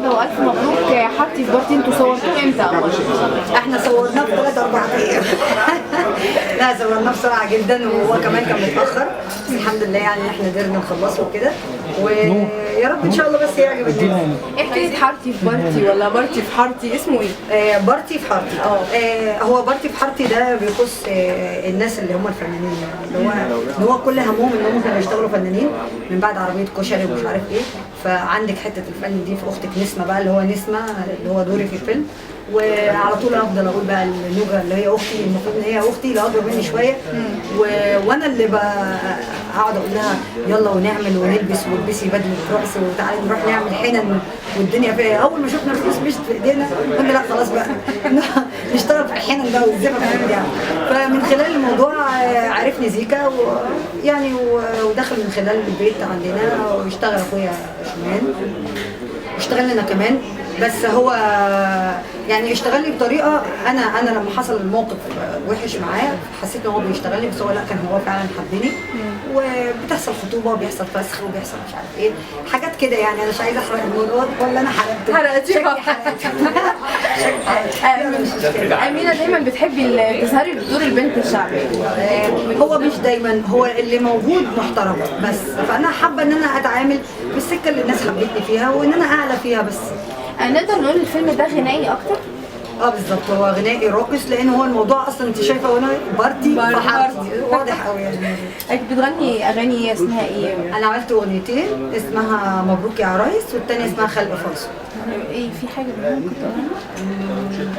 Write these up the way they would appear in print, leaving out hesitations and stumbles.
النهارده والف مبروك حبتي في بارتي. انتوا صورتوه امتى اول؟ احنا صورناه في 3-4 ايام. لا صورناه بسرعه جدا وهو كمان كان متاخر، بس الحمد لله يعني احنا قدرنا نخلصه وكده، ويا رب ان شاء الله بس يعجب الناس. ايه حكايه حارتي في بارتي ولا بارتي في حارتي؟ اسمه ايه؟ بارتي في حارتي. هو بارتي في حارتي ده بيخص الناس اللي هم الفنانين، يعني اللي هو كل همهم ان هم كانوا يشتغلوا فنانين من بعد عربيه كشري ومش عارف ايه. فعندك حته الفن دي في اختك نسمه بقى، اللي هو نسمه اللي هو دوري في الفيلم. وعلى طول افضل اقول بقى النوجه اللي هي اختي، المفروض ان هي اختي اللي اكبر مني شويه، وانا اللي اقعد اقول لها يلا ونعمل ونلبس والبسي بدله رقص وتعالي نروح نعمل حنن والدنيا فيها. اول ما شفنا الفلوس مشت في ايدينا قلنا لا خلاص بقى نشتغل في الحنن ده والزفه كمان يعني. فمن خلال الموضوع عرفني زيكا ويعني ودخل من خلال البيت عندنا واشتغل اخويا شمال واشتغل لنا كمان. بس هو يعني اشتغل لي بطريقه انا لما حصل الموقف وحش معاه حسيت ان هو بيشتغل لي، بس هو لا كان هو فعلا حبني. وبتحصل خطوبه وبيحصل فسخ وبيحصل مش عارف ايه حاجات كده يعني. انا مش عايزه احرق الموضوع ولا انا حرقتيها. امينه دايما بتحبي تظهري بدور البنت الشعبيه. هو مش دايما، هو اللي موجود محترم بس، فانا حابه ان انا اتعامل بالسكه اللي الناس حبتني فيها وان انا اعلى فيها بس. نقدر نقول الفيلم ده غنائي اكتر؟ بالظبط، هو غنائي راقص لان هو الموضوع اصلا انت شايفه وانا بارتي واضح قوي يعني. بتغني اغاني اسمها ايه؟ انا عملت اغنيتين، اسمها مبروك يا عرايس والثانيه اسمها خلق فرصه. ايه في حاجه ممكن تقولها؟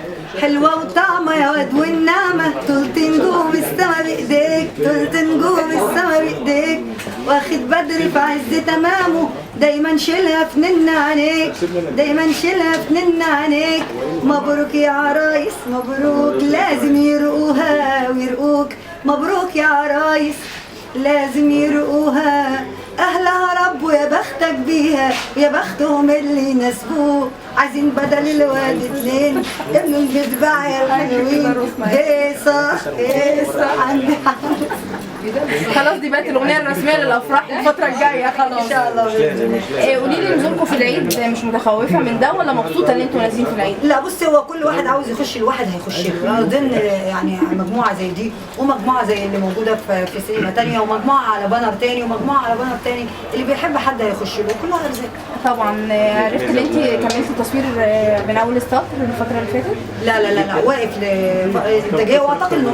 حلوه وطعمه يا واد والنعمه، طولت نجوم السما بايديك، طولت نجوم السما بايديك، واخد بدر في عز تمامه، دايما شيلها في نن عينيك، دايما شيلها في نن عينيك. مبروك يا عرايس مبروك، لازم يرقوها ويرقوك، مبروك يا عرايس لازم يرقوها، اهلها رب ويا بختك بيها ويا بختهم اللي يناسبوك، عايزين بدل الواد 2 ابن المتبع يا الحلوين، هيصه هيصه عندي خلاص دي بقت الاغنيه الرسميه للافراح الفتره الجايه خلاص ان شاء الله. قولي لي نزولكم في العيد مش متخوفه من ده ولا مبسوطه ان انتوا نازلين في العيد؟ لا بصي، هو كل واحد عاوز يخش الواحد هيخش له ضمن يعني مجموعه زي دي ومجموعه زي اللي موجوده في سينما ثانيه ومجموعه على بانر ثاني ومجموعه على بانر ثاني، اللي بيحب حد هيخش له كل واحد زي. طبعا عرفت ان انت كملتي تصوير من اول السطر الفتره اللي فاتت؟ لا واقف للانتاجيه واعتقد انه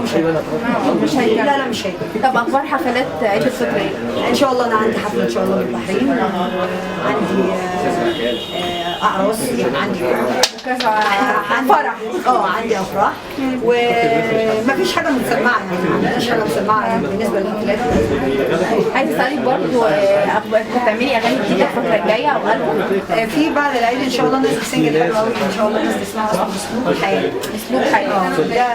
مش هيكمل. لا مش هيكمل. طب اخبار حفلات عيد الفطر ايه؟ ان شاء الله انا عندي حفله ان شاء الله بالبحرين، عندي اعراس، عندي كذا فرح. عندي افراح ومفيش حاجه متسمعه يعني، ما عندناش حاجه مسمعه بالنسبه للحفلات. عايزه اسالك برضه هتعملي اغاني جديده الفتره الجايه او ألبوم؟ في بعد العيد ان شاء الله نازل سنجل حلو قوي ان شاء الله الناس تسمعه اسمه اسلوب الحياه. اسلوب حياه ده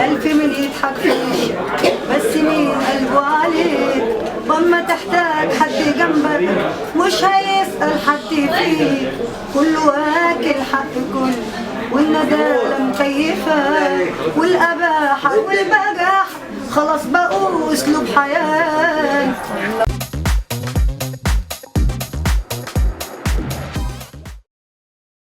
ألف من يضحك في وشك بس مين قلبه عليك، واما تحتاج حد جنبك مش هيسأل حد فيك، كله واكل حق كل والندالة مكيفة والأباحة والبجاحة خلاص بقوا اسلوب حياة.